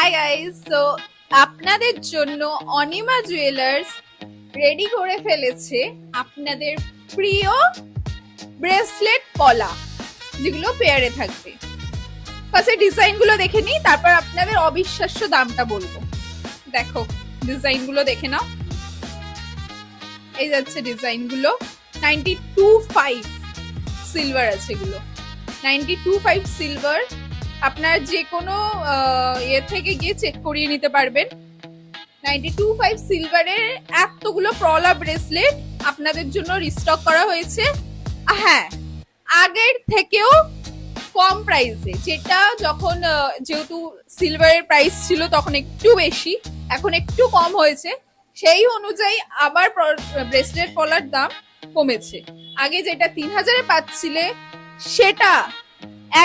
Hi guys, তো আপনাদের জন্য অনিমা জুয়েলার্স রেডি করে ফেলেছে আপনাদের প্রিয় ব্রেসলেট পলা, যেগুলো পেয়ারে থাকবে। ফার্স্টে ডিজাইন গুলো দেখে নিই, তারপর আপনাদের অবিশ্বাস্য দামটা বলবো। দেখো ডিজাইন গুলো দেখে নাও, এই যাচ্ছে ডিজাইন গুলো। 92.5 সিলভার আছে এগুলো, 92.5 সিলভার। আপনার যে কোনো ইয়ে থেকে গিয়ে চেক করিয়ে নিতে পারবেন। 92.5 সিলভারের এতগুলো প্রলা ব্রেসলেট আপনাদের জন্য রিস্টক করা হয়েছে। হ্যাঁ, আগের থেকেও কম প্রাইসে, যেটা যখন যেহেতু সিলভারের প্রাইস ছিল তখন একটু বেশি, এখন একটু কম হয়েছে। সেই অনুযায়ী আবার ব্রেসলেট পলার দাম কমেছে। আগে যেটা 3000-এ পাচ্ছিলে সেটা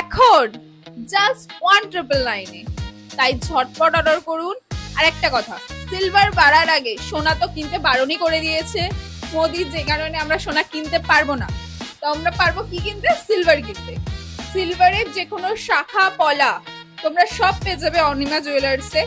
এখন জাস্ট 1999-এ। তাই ঝটপট অর্ডার করুন। আর একটা কথা, সিলভার বাড়ার আগে সোনা তো কিনতে বারণই করে দিয়েছে মোদি, যে কারণে আমরা সোনা কিনতে পারবো না। তো আমরা পারবো কি কিনতে? সিলভার কিনতে। সিলভারের যে কোনো শাখা পলা তোমরা সব পেয়ে যাবে অনিমা জুয়েলার্সে।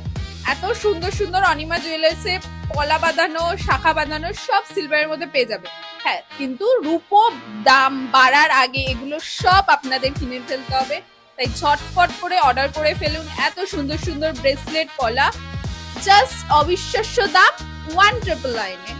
এত সুন্দর সুন্দর অনিমা জুয়েলার্সে পলা বাঁধানো, শাখা বাঁধানো সব সিলভারের মধ্যে পেয়ে যাবে। হ্যাঁ, কিন্তু রূপো দাম বাড়ার আগে এগুলো সব আপনাদের কিনে ফেলতে হবে। তাই ঝটপট করে অর্ডার করে ফেলুন এত সুন্দর সুন্দর ব্রেসলেট পলা, জাস্ট অবিশ্বাস্য দাম 1999-এ।